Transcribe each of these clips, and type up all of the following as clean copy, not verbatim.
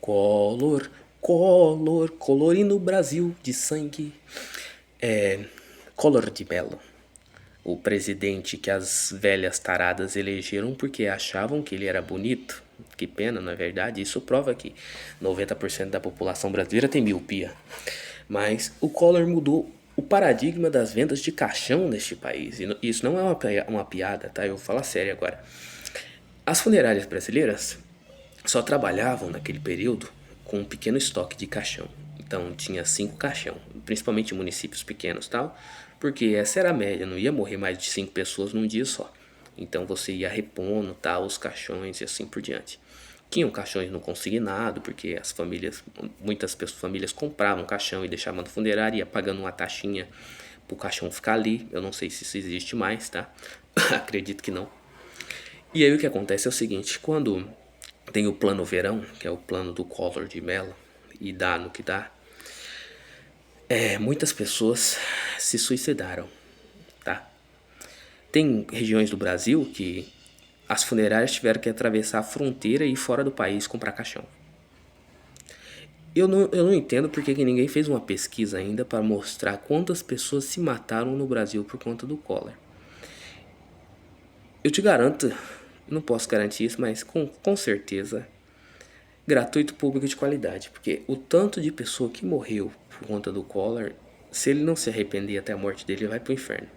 Collor, Collor, colorindo o Brasil de sangue. É, Collor de Mello, o presidente que as velhas taradas elegeram porque achavam que ele era bonito. Que pena, não é verdade? Isso prova que 90% da população brasileira tem miopia. Mas o Collor mudou o paradigma das vendas de caixão neste país. E isso não é uma piada, tá? Eu vou falar sério agora. As funerárias brasileiras só trabalhavam naquele período com um pequeno estoque de caixão. Então tinha 5 caixão, principalmente em municípios pequenos, tal, porque essa era a média, não ia morrer mais de 5 pessoas num dia só. Então você ia repondo, tal, os caixões e assim por diante. Tinham caixões no consignado, porque as famílias, muitas famílias compravam caixão e deixavam no funerário, ia pagando uma taxinha pro caixão ficar ali. Eu não sei se isso existe mais, tá? Acredito que não. E aí o que acontece é o seguinte, quando tem o plano verão, que é o plano do Collor de Mello, e dá no que dá, muitas pessoas se suicidaram, tá? Tem regiões do Brasil que as funerárias tiveram que atravessar a fronteira e ir fora do país comprar caixão. Eu não entendo porque que ninguém fez uma pesquisa ainda para mostrar quantas pessoas se mataram no Brasil por conta do Collor. Eu te garanto, não posso garantir isso, mas com certeza gratuito, público de qualidade, porque o tanto de pessoa que morreu por conta do Collor, se ele não se arrepender até a morte dele, ele vai pro inferno.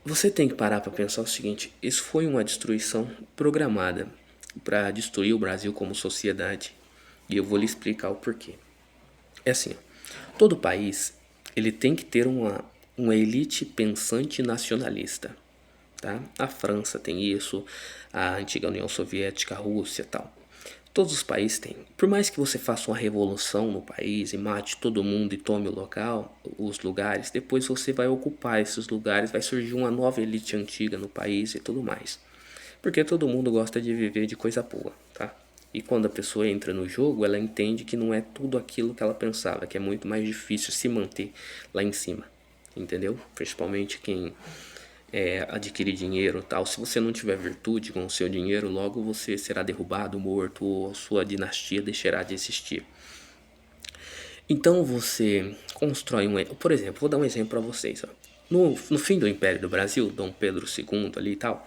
Você tem que parar para pensar o seguinte, isso foi uma destruição programada para destruir o Brasil como sociedade, e eu vou lhe explicar o porquê. É assim, todo país ele tem que ter uma elite pensante nacionalista, tá? A França tem isso, a antiga União Soviética, a Rússia e tal. Todos os países têm. Por mais que você faça uma revolução no país e mate todo mundo e tome o local, os lugares, depois você vai ocupar esses lugares, vai surgir uma nova elite antiga no país e tudo mais. Porque todo mundo gosta de viver de coisa boa, tá? E quando a pessoa entra no jogo, ela entende que não é tudo aquilo que ela pensava, que é muito mais difícil se manter lá em cima, entendeu? Principalmente quem adquirir dinheiro tal. Se você não tiver virtude com o seu dinheiro, logo você será derrubado, morto, ou sua dinastia deixará de existir. Então você constrói um. Por exemplo, vou dar um exemplo para vocês. Ó. No fim do Império do Brasil, Dom Pedro II ali e tal,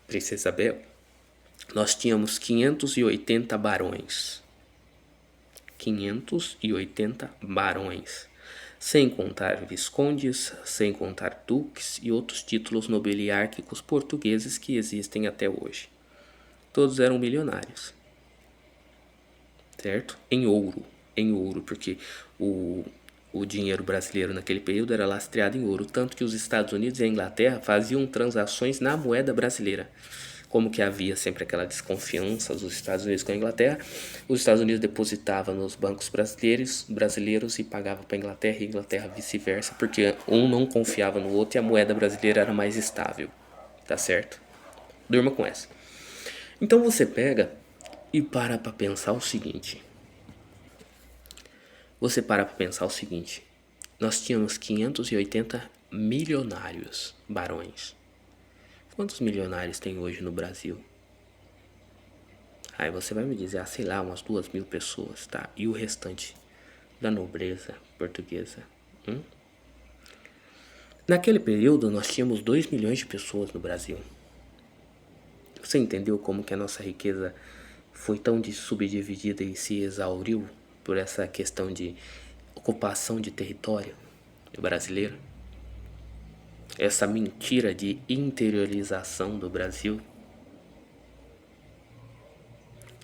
Princesa Isabel, nós tínhamos 580 barões. 580 barões. Sem contar viscondes, sem contar duques e outros títulos nobiliárquicos portugueses que existem até hoje. Todos eram milionários, certo? Em ouro, porque o dinheiro brasileiro naquele período era lastreado em ouro, tanto que os Estados Unidos e a Inglaterra faziam transações na moeda brasileira. Como que havia sempre aquela desconfiança dos Estados Unidos com a Inglaterra, os Estados Unidos depositava nos bancos brasileiros e pagava para a Inglaterra e a Inglaterra vice-versa, porque um não confiava no outro e a moeda brasileira era mais estável, tá certo? Durma com essa. Então você pega e para pensar o seguinte. Você para pensar o seguinte. Nós tínhamos 580 milionários barões. Quantos milionários tem hoje no Brasil? Aí você vai me dizer, sei lá, umas 2.000 pessoas, tá? E o restante da nobreza portuguesa? Naquele período, nós tínhamos 2 milhões de pessoas no Brasil. Você entendeu como que a nossa riqueza foi tão subdividida e se exauriu por essa questão de ocupação de território brasileiro? Essa mentira de interiorização do Brasil?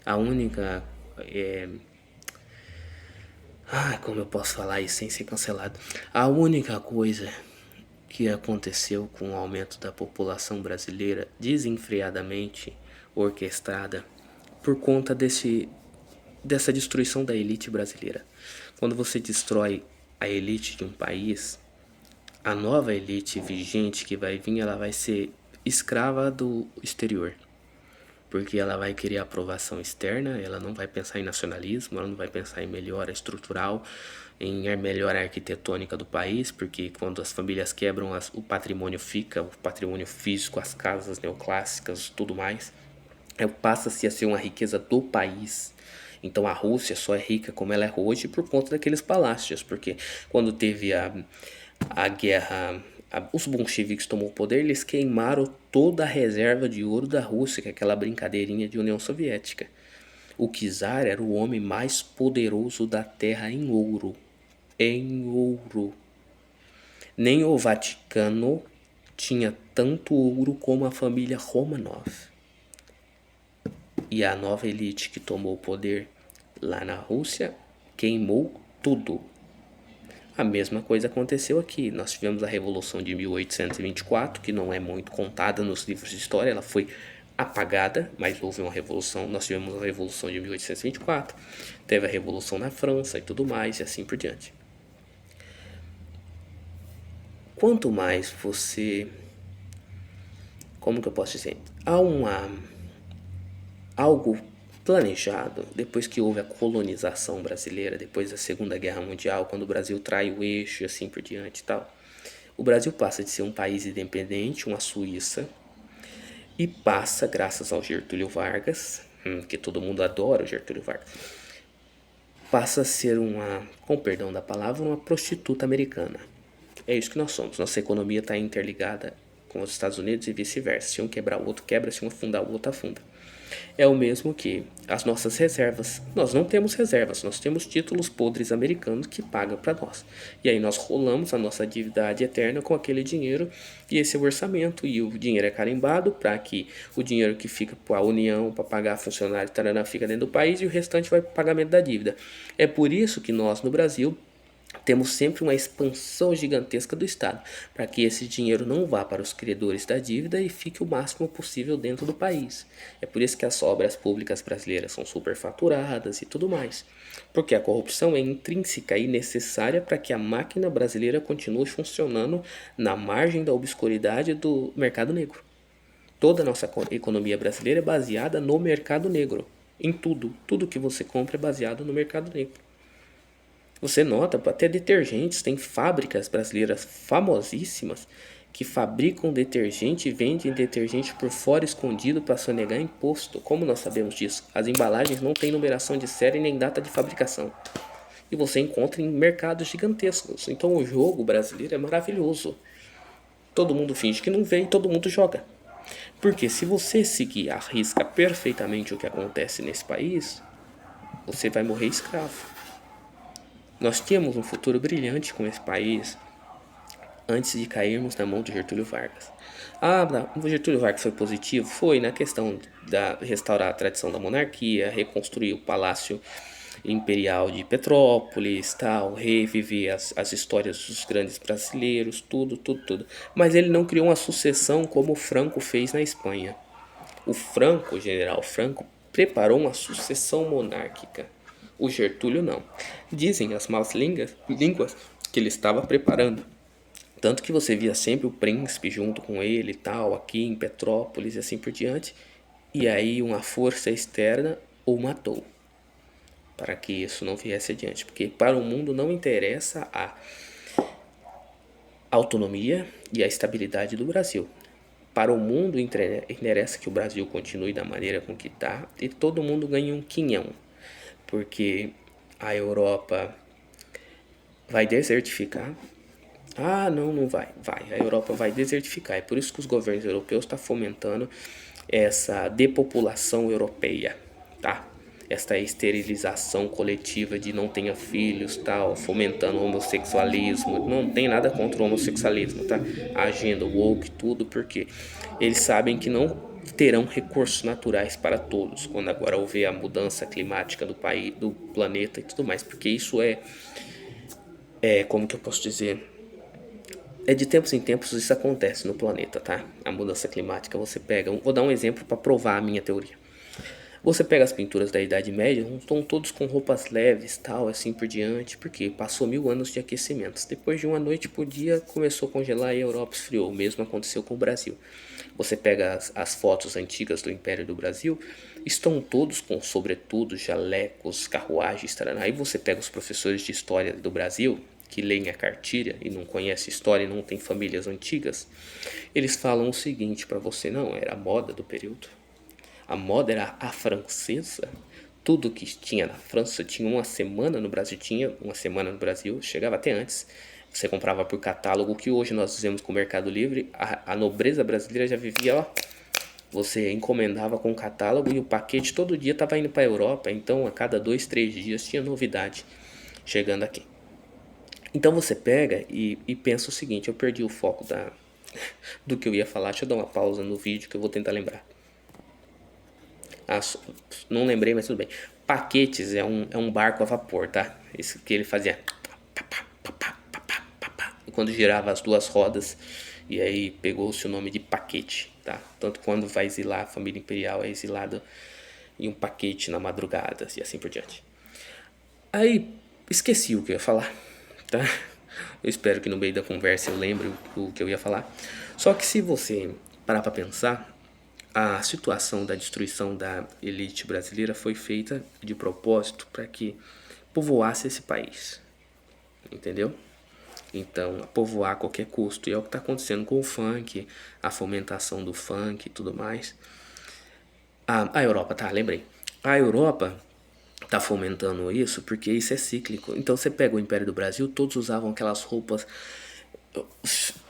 A única como eu posso falar isso sem ser cancelado? A única coisa que aconteceu com o aumento da população brasileira desenfreadamente orquestrada por conta dessa destruição da elite brasileira. Quando você destrói a elite de um país, a nova elite vigente que vai vir, ela vai ser escrava do exterior. Porque ela vai querer aprovação externa, ela não vai pensar em nacionalismo, ela não vai pensar em melhora estrutural, em melhora arquitetônica do país, porque quando as famílias quebram, o patrimônio fica, o patrimônio físico, as casas neoclássicas, tudo mais. passa-se a ser uma riqueza do país. Então a Rússia só é rica como ela é hoje por conta daqueles palácios, porque quando teve a guerra, os bolcheviques tomou o poder, eles queimaram toda a reserva de ouro da Rússia, que é aquela brincadeirinha de União Soviética. O czar era o homem mais poderoso da terra em ouro. Em ouro. Nem o Vaticano tinha tanto ouro como a família Romanov. E a nova elite que tomou o poder lá na Rússia queimou tudo. A mesma coisa aconteceu aqui. Nós tivemos a Revolução de 1824, que não é muito contada nos livros de história, ela foi apagada, mas houve uma revolução. Nós tivemos a Revolução de 1824, teve a Revolução na França e tudo mais, e assim por diante. Quanto mais você... Como que eu posso dizer? Há algo planejado depois que houve a colonização brasileira, depois da Segunda Guerra Mundial, quando o Brasil trai o eixo e assim por diante e tal. O Brasil passa de ser um país independente, uma Suíça, e passa, graças ao Getúlio Vargas, que todo mundo adora o Getúlio Vargas, passa a ser uma, com perdão da palavra, uma prostituta americana. É isso que nós somos. Nossa economia está interligada com os Estados Unidos e vice-versa. Se um quebrar o outro quebra, se um afundar o outro afunda. É o mesmo que as nossas reservas. Nós não temos reservas, nós temos títulos podres americanos que pagam para nós. E aí nós rolamos a nossa dívida eterna com aquele dinheiro e esse é o orçamento. E o dinheiro é carimbado para que o dinheiro que fica para a União, para pagar funcionário, tarana, fica dentro do país e o restante vai para o pagamento da dívida. É por isso que nós no Brasil temos sempre uma expansão gigantesca do Estado, para que esse dinheiro não vá para os credores da dívida e fique o máximo possível dentro do país. É por isso que as obras públicas brasileiras são superfaturadas e tudo mais, porque a corrupção é intrínseca e necessária para que a máquina brasileira continue funcionando na margem da obscuridade do mercado negro. Toda a nossa economia brasileira é baseada no mercado negro, em tudo. Tudo que você compra é baseado no mercado negro. Você nota, até detergentes, tem fábricas brasileiras famosíssimas que fabricam detergente e vendem detergente por fora escondido para sonegar imposto. Como nós sabemos disso? As embalagens não têm numeração de série nem data de fabricação. E você encontra em mercados gigantescos. Então o jogo brasileiro é maravilhoso. Todo mundo finge que não vê e todo mundo joga. Porque se você seguir à risca perfeitamente o que acontece nesse país, você vai morrer escravo. Nós tínhamos um futuro brilhante com esse país antes de cairmos na mão de Getúlio Vargas. O Getúlio Vargas foi positivo? Foi na questão de restaurar a tradição da monarquia, reconstruir o Palácio Imperial de Petrópolis, tal, reviver as histórias dos grandes brasileiros, tudo. Mas ele não criou uma sucessão como o Franco fez na Espanha. O general Franco, preparou uma sucessão monárquica. O Getúlio não. Dizem as más línguas que ele estava preparando. Tanto que você via sempre o príncipe junto com ele e tal, aqui em Petrópolis e assim por diante. E aí uma força externa o matou. Para que isso não viesse adiante. Porque para o mundo não interessa a autonomia e a estabilidade do Brasil. Para o mundo interessa que o Brasil continue da maneira com que está e todo mundo ganhe um quinhão. Porque a Europa vai desertificar. Não vai. A Europa vai desertificar. É por isso que os governos europeus estão fomentando essa depopulação europeia, tá? Esta esterilização coletiva de não tenha filhos, tal, fomentando o homossexualismo. Não tem nada contra o homossexualismo, tá? A agenda woke, tudo, porque eles sabem que não terão recursos naturais para todos quando agora houver a mudança climática do país, do planeta e tudo mais, porque isso como que eu posso dizer, de tempos em tempos isso acontece no planeta, tá? A mudança climática, você pega, vou dar um exemplo para provar a minha teoria. Você pega as pinturas da Idade Média, estão todos com roupas leves, tal, assim por diante, porque passou 1000 anos de aquecimento. Depois de uma noite por dia começou a congelar e a Europa esfriou. O mesmo aconteceu com o Brasil. Você pega as fotos antigas do Império do Brasil, estão todos com sobretudo, jalecos, carruagens, taraná. Aí você pega os professores de história do Brasil, que leem a cartilha e não conhecem história e não tem famílias antigas, eles falam o seguinte para você: não, era a moda do período. A moda era a francesa. Tudo que tinha na França tinha uma semana no Brasil, chegava até antes. Você comprava por catálogo, que hoje nós fizemos com o Mercado Livre. A nobreza brasileira já vivia, ó. Você encomendava com o catálogo e o paquete todo dia estava indo para a Europa. Então, a cada 2, 3 dias tinha novidade chegando aqui. Então você pega e pensa o seguinte: eu perdi o foco do que eu ia falar. Deixa eu dar uma pausa no vídeo que eu vou tentar lembrar. Não lembrei, mas tudo bem. Paquetes é um barco a vapor, tá? Isso que ele fazia. E quando girava as duas rodas, e aí pegou-se o nome de paquete, tá? Tanto quando vai exilar, a família imperial é exilada em um paquete na madrugada, e assim por diante. Aí, esqueci o que eu ia falar, tá? Eu espero que no meio da conversa eu lembre o que eu ia falar. Só que se você parar para pensar, a situação da destruição da elite brasileira foi feita de propósito para que povoasse esse país, entendeu? Então, povoar a qualquer custo. E é o que está acontecendo com o funk, a fomentação do funk e tudo mais. A Europa, tá, lembrei. A Europa tá fomentando isso porque isso é cíclico. Então você pega o Império do Brasil, todos usavam aquelas roupas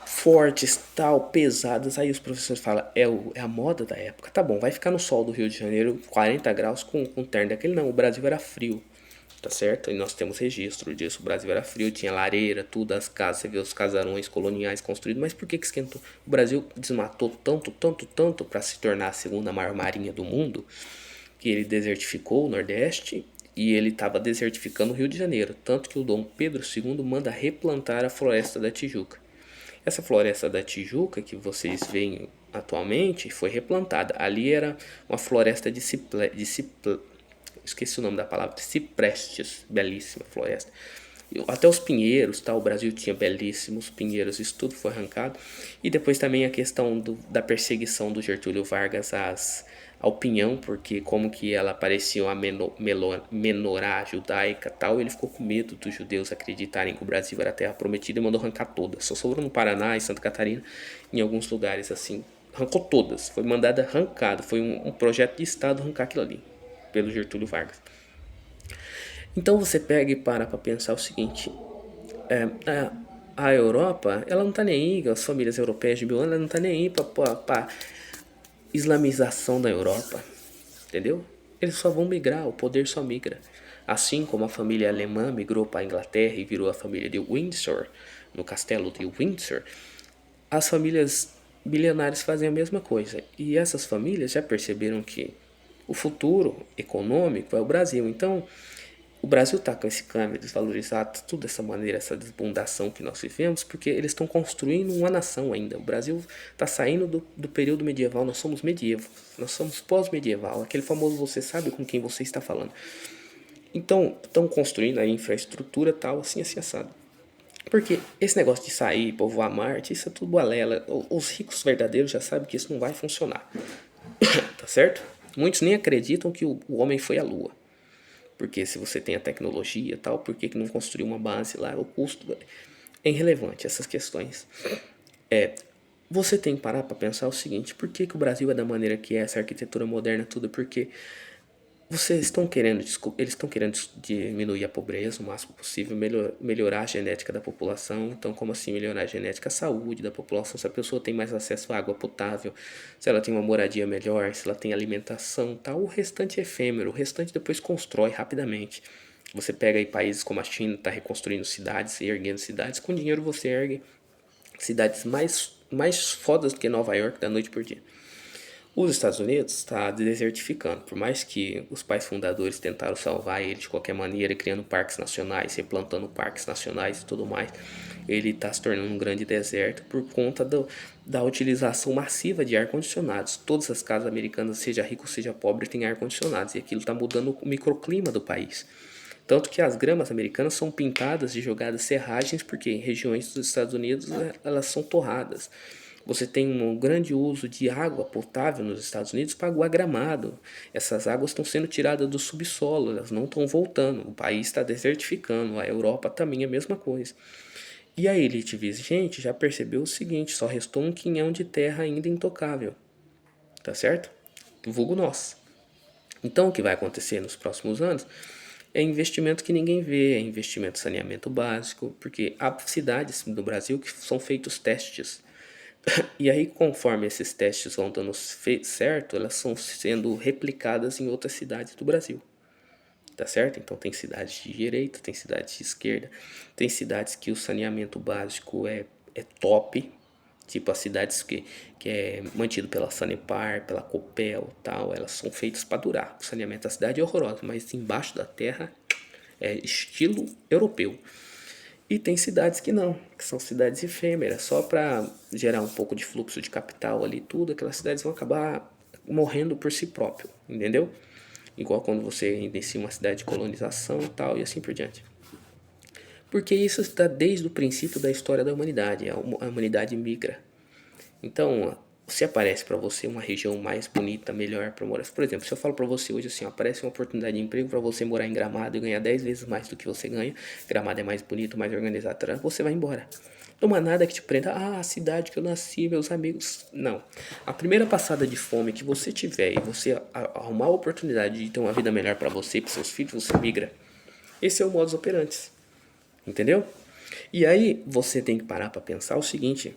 fortes, tal, pesadas. Aí os professores falam, é a moda da época. Tá bom, vai ficar no sol do Rio de Janeiro, 40 graus com terno daquele. Não, o Brasil era frio, tá certo? E nós temos registro disso. O Brasil era frio, tinha lareira, tudo, as casas, você vê os casarões coloniais construídos. Mas por que esquentou? O Brasil desmatou tanto para se tornar a segunda maior marinha do mundo, que ele desertificou o Nordeste e ele estava desertificando o Rio de Janeiro. Tanto que o Dom Pedro II manda replantar a Floresta da Tijuca. Essa Floresta da Tijuca que vocês veem atualmente foi replantada. Ali era uma floresta esqueci o nome da palavra, ciprestes, belíssima floresta. Até os pinheiros, tá? O Brasil tinha belíssimos pinheiros, isso tudo foi arrancado. E depois também a questão da perseguição do Getúlio Vargas ao Pinhão, porque como que ela parecia uma menorá judaica tal, ele ficou com medo dos judeus acreditarem que o Brasil era a terra prometida e mandou arrancar todas. Só sobrou no Paraná e Santa Catarina, em alguns lugares assim. Arrancou todas, foi mandada arrancada, foi um projeto de Estado arrancar aquilo ali, pelo Getúlio Vargas. Então você pega e para pensar o seguinte: a Europa, ela não tá nem aí, as famílias europeias de 1000 anos, ela não tá nem aí pra islamização da Europa, entendeu? Eles só vão migrar, o poder só migra. Assim como a família alemã migrou para a Inglaterra e virou a família de Windsor, no castelo de Windsor, as famílias bilionárias fazem a mesma coisa. E essas famílias já perceberam que o futuro econômico é o Brasil. Então, o Brasil está com esse câmbio desvalorizado, tudo dessa maneira, essa desbundação que nós vivemos, porque eles estão construindo uma nação ainda. O Brasil está saindo do período medieval, nós somos medievo, nós somos pós-medieval, aquele famoso você sabe com quem você está falando. Então, estão construindo a infraestrutura tal, assim, assado. Porque esse negócio de sair, povoar Marte, isso é tudo balela. Os ricos verdadeiros já sabem que isso não vai funcionar. Tá certo? Muitos nem acreditam que o homem foi à Lua. Porque se você tem a tecnologia e tal, por que não construir uma base lá? O custo é irrelevante, essas questões. Você tem que parar para pensar o seguinte: por que o Brasil é da maneira que é, essa arquitetura moderna, tudo? Porque eles estão querendo diminuir a pobreza o máximo possível, melhorar a genética da população. Então, como assim melhorar a genética? A saúde da população, se a pessoa tem mais acesso à água potável, se ela tem uma moradia melhor, se ela tem alimentação, tal. O restante é efêmero, o restante depois constrói rapidamente. Você pega aí países como a China, está reconstruindo cidades e erguendo cidades. Com dinheiro você ergue cidades mais fodas do que Nova York da noite por dia. Os Estados Unidos está desertificando, por mais que os pais fundadores tentaram salvar ele de qualquer maneira, criando parques nacionais, replantando parques nacionais e tudo mais, ele está se tornando um grande deserto por conta da utilização massiva de ar-condicionados. Todas as casas americanas, seja rico, seja pobre, têm ar-condicionados, e aquilo está mudando o microclima do país. Tanto que as gramas americanas são pintadas e jogadas serragens, porque em regiões dos Estados Unidos elas são torradas. Você tem um grande uso de água potável nos Estados Unidos para aguar gramado. Essas águas estão sendo tiradas do subsolo, elas não estão voltando. O país está desertificando, a Europa também é a mesma coisa. E a elite vigente já percebeu o seguinte: só restou um quinhão de terra ainda intocável. Tá certo? vulgo nós. Então, o que vai acontecer nos próximos anos é investimento que ninguém vê, é investimento em saneamento básico, porque há cidades no Brasil que são feitos testes. E aí, conforme esses testes vão dando certo, elas são sendo replicadas em outras cidades do Brasil. Tá certo? Então, tem cidades de direita, tem cidades de esquerda, tem cidades que o saneamento básico é top, tipo as cidades que é mantido pela Sanepar, pela Copel e tal, elas são feitas para durar. O saneamento da cidade é horroroso, mas embaixo da terra é estilo europeu. E tem cidades que não, que são cidades efêmeras, só para gerar um pouco de fluxo de capital ali, tudo, aquelas cidades vão acabar morrendo por si próprio, entendeu? Igual quando você inicia uma cidade de colonização e tal, e assim por diante. Porque isso está desde o princípio da história da humanidade, a humanidade migra. Então, se aparece para você uma região mais bonita, melhor para morar. Por exemplo, se eu falo para você hoje assim, ó, aparece uma oportunidade de emprego para você morar em Gramado e ganhar 10 vezes mais do que você ganha, Gramado é mais bonito, mais organizado, você vai embora. Não há nada que te prenda, a cidade que eu nasci, meus amigos. Não. A primeira passada de fome que você tiver e você arrumar a oportunidade de ter uma vida melhor para você e para seus filhos, você migra. Esse é o modus operandi. Entendeu? E aí você tem que parar para pensar o seguinte: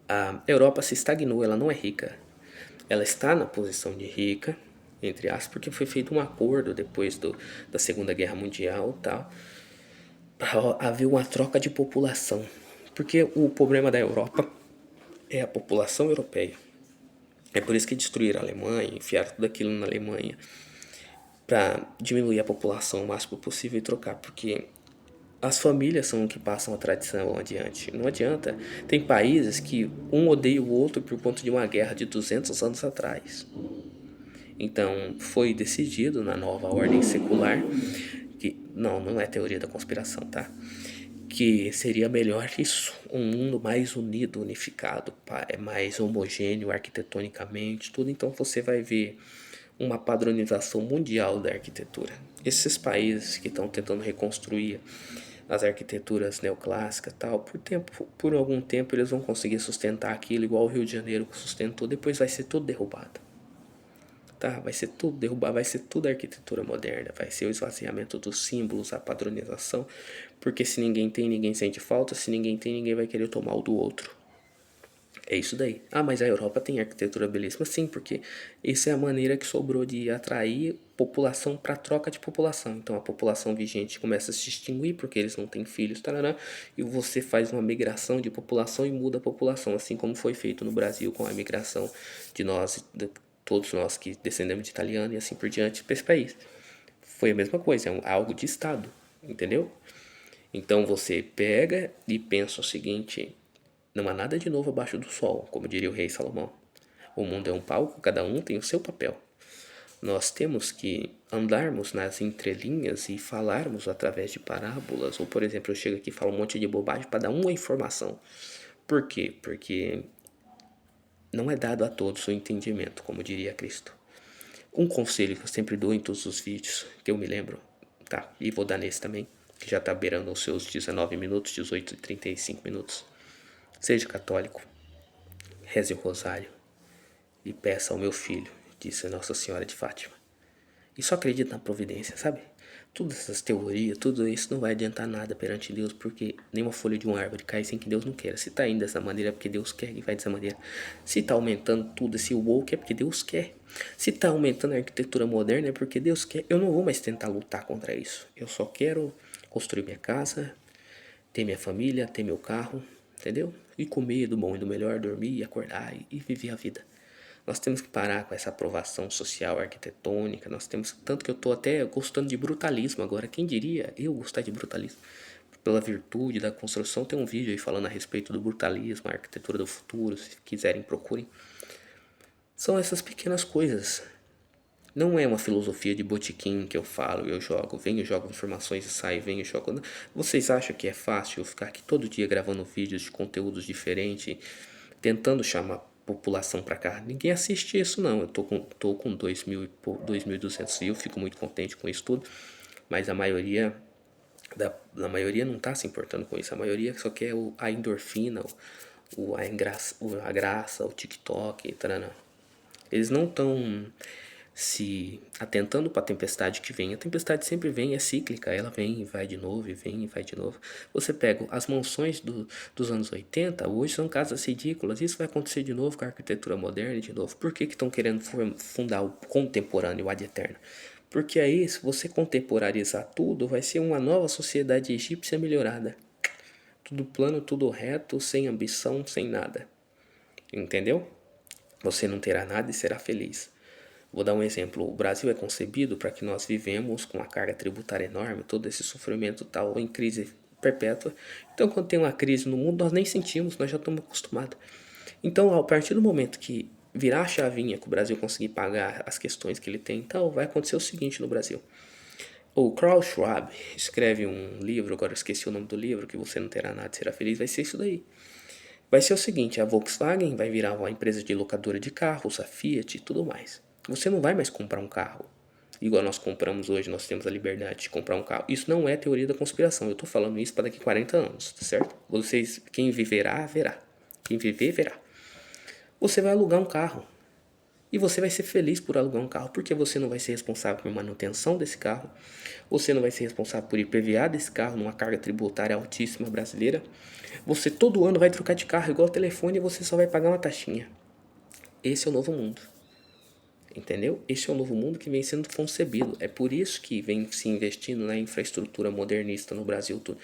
a Europa se estagnou, ela não é rica. Ela está na posição de rica, entre aspas, porque foi feito um acordo depois da Segunda Guerra Mundial e tal, para haver uma troca de população. Porque o problema da Europa é a população europeia. É por isso que destruíram a Alemanha, enfiaram tudo aquilo na Alemanha, para diminuir a população o máximo possível e trocar, porque as famílias são o que passam a tradição adiante. Não adianta. Tem países que um odeia o outro por conta de uma guerra de 200 anos atrás. Então, foi decidido na nova ordem secular que não é teoria da conspiração, tá? Que seria melhor isso, um mundo mais unido, unificado, é mais homogêneo arquitetonicamente, tudo. Então você vai ver uma padronização mundial da arquitetura. Esses países que estão tentando reconstruir as arquiteturas neoclássicas tal, por algum tempo eles vão conseguir sustentar aquilo igual o Rio de Janeiro sustentou, depois vai ser tudo derrubado. Tá? Vai ser tudo derrubado, vai ser tudo arquitetura moderna, vai ser o esvaziamento dos símbolos, a padronização, porque se ninguém tem, ninguém sente falta, se ninguém tem, ninguém vai querer tomar o do outro. É isso daí. Ah, mas a Europa tem arquitetura belíssima? Sim, porque essa é a maneira que sobrou de atrair população para troca de população. Então a população vigente começa a se extinguir porque eles não têm filhos, tarará, e você faz uma migração de população e muda a população, assim como foi feito no Brasil com a migração de nós, de todos nós que descendemos de italiano e assim por diante para esse país. Foi a mesma coisa, é algo de Estado, entendeu? Então você pega e pensa o seguinte: não há nada de novo abaixo do sol, como diria o rei Salomão. O mundo é um palco, cada um tem o seu papel. Nós temos que andarmos nas entrelinhas e falarmos através de parábolas. Ou, por exemplo, eu chego aqui e falo um monte de bobagem para dar uma informação. Por quê? Porque não é dado a todos o entendimento, como diria Cristo. Um conselho que eu sempre dou em todos os vídeos, que eu me lembro, tá? E vou dar nesse também, que já está beirando os seus 19 minutos, 18 e 35 minutos. Seja católico, reze o rosário e peça ao meu filho, disse Nossa Senhora de Fátima. E só acredita na providência, sabe? Todas essas teorias, tudo isso não vai adiantar nada perante Deus, porque nenhuma folha de uma árvore cai sem que Deus não queira. Se tá indo dessa maneira é porque Deus quer que vai dessa maneira. Se tá aumentando tudo esse woke é porque Deus quer. Se tá aumentando a arquitetura moderna é porque Deus quer. Eu não vou mais tentar lutar contra isso. Eu só quero construir minha casa, ter minha família, ter meu carro, entendeu? E comer do bom e do melhor, dormir e acordar e viver a vida. Nós temos que parar com essa aprovação social arquitetônica. Nós temos, tanto que eu estou até gostando de brutalismo agora. Quem diria eu gostar de brutalismo? Pela virtude da construção, tem um vídeo aí falando a respeito do brutalismo, a arquitetura do futuro. Se quiserem, procurem. São essas pequenas coisas. Não é uma filosofia de botequim que eu falo, eu jogo, venho, jogo informações e saio, venho, jogo. Vocês acham que é fácil eu ficar aqui todo dia gravando vídeos de conteúdos diferentes, tentando chamar população para cá? Ninguém assiste isso não. Eu tô com 2.200 views, fico muito contente com isso tudo, mas a maioria não tá se importando com isso. A maioria só quer a endorfina, a graça, o TikTok, tarana. Eles não estão se atentando para a tempestade que vem. A tempestade sempre vem, é cíclica, ela vem e vai de novo, e vem e vai de novo. Você pega as mansões dos anos 80, hoje são casas ridículas. Isso vai acontecer de novo com a arquitetura moderna de novo. Por que estão querendo fundar o contemporâneo, o ad eterno? Porque aí, se você contemporaneizar tudo, vai ser uma nova sociedade egípcia melhorada. Tudo plano, tudo reto, sem ambição, sem nada. Entendeu? Você não terá nada e será feliz. Vou dar um exemplo. O Brasil é concebido para que nós vivemos com uma carga tributária enorme, todo esse sofrimento tal, em crise perpétua. Então, quando tem uma crise no mundo, nós nem sentimos, nós já estamos acostumados. Então, a partir do momento que virar a chavinha, que o Brasil conseguir pagar as questões que ele tem, então vai acontecer o seguinte no Brasil. O Klaus Schwab escreve um livro, agora eu esqueci o nome do livro, que você não terá nada, será feliz, vai ser isso daí. Vai ser o seguinte, a Volkswagen vai virar uma empresa de locadora de carros, a Fiat e tudo mais. Você não vai mais comprar um carro. Igual nós compramos hoje, nós temos a liberdade de comprar um carro. Isso não é teoria da conspiração. Eu estou falando isso para daqui a 40 anos, tá certo? Vocês, quem viverá, verá. Quem viver, verá. Você vai alugar um carro. E você vai ser feliz por alugar um carro, porque você não vai ser responsável por manutenção desse carro, você não vai ser responsável por IPVA desse carro numa carga tributária altíssima brasileira. Você todo ano vai trocar de carro igual telefone e você só vai pagar uma taxinha. Esse é o novo mundo. Entendeu? Esse é o novo mundo que vem sendo concebido. É por isso que vem se investindo na infraestrutura modernista no Brasil todo.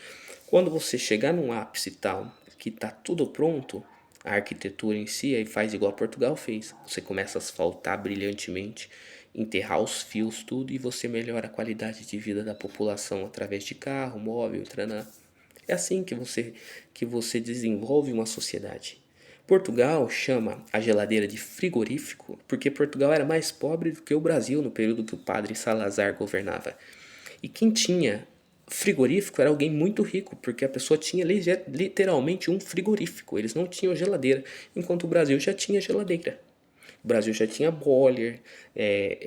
Quando você chegar num ápice tal, que está tudo pronto, a arquitetura em si, aí faz igual Portugal fez. Você começa a asfaltar brilhantemente, enterrar os fios, tudo, e você melhora a qualidade de vida da população através de carro, móvel, trana. É assim que você desenvolve uma sociedade. Portugal chama a geladeira de frigorífico porque Portugal era mais pobre do que o Brasil no período que o padre Salazar governava. E quem tinha frigorífico era alguém muito rico, porque a pessoa tinha literalmente um frigorífico. Eles não tinham geladeira, enquanto o Brasil já tinha geladeira. O Brasil já tinha boiler,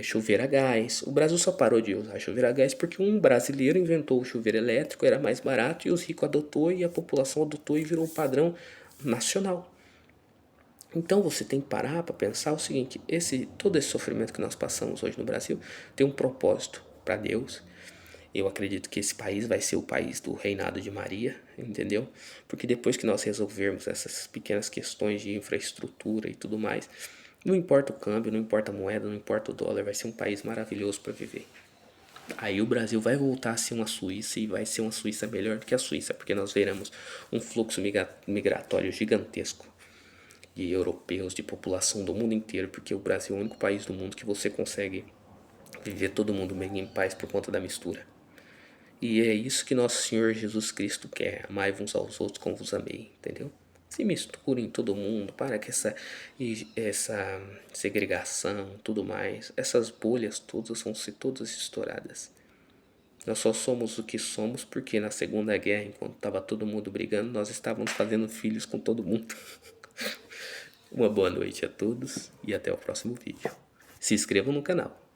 chuveiro a gás. O Brasil só parou de usar chuveiro a gás porque um brasileiro inventou o chuveiro elétrico, era mais barato e os ricos adotou e a população adotou e virou um padrão nacional. Então você tem que parar para pensar o seguinte, todo esse sofrimento que nós passamos hoje no Brasil tem um propósito para Deus. Eu acredito que esse país vai ser o país do reinado de Maria, entendeu? Porque depois que nós resolvermos essas pequenas questões de infraestrutura e tudo mais, não importa o câmbio, não importa a moeda, não importa o dólar, vai ser um país maravilhoso para viver. Aí o Brasil vai voltar a ser uma Suíça e vai ser uma Suíça melhor do que a Suíça, porque nós veremos um fluxo migratório gigantesco de europeus, de população do mundo inteiro, porque o Brasil é o único país do mundo que você consegue viver todo mundo bem em paz por conta da mistura. E é isso que nosso Senhor Jesus Cristo quer, amai uns aos outros como vos amei, entendeu? Se misturem todo mundo, para que essa segregação, tudo mais, essas bolhas todas vão ser todas estouradas. Nós só somos o que somos porque na Segunda Guerra, enquanto estava todo mundo brigando, nós estávamos fazendo filhos com todo mundo. Uma boa noite a todos e até o próximo vídeo. Se inscrevam no canal.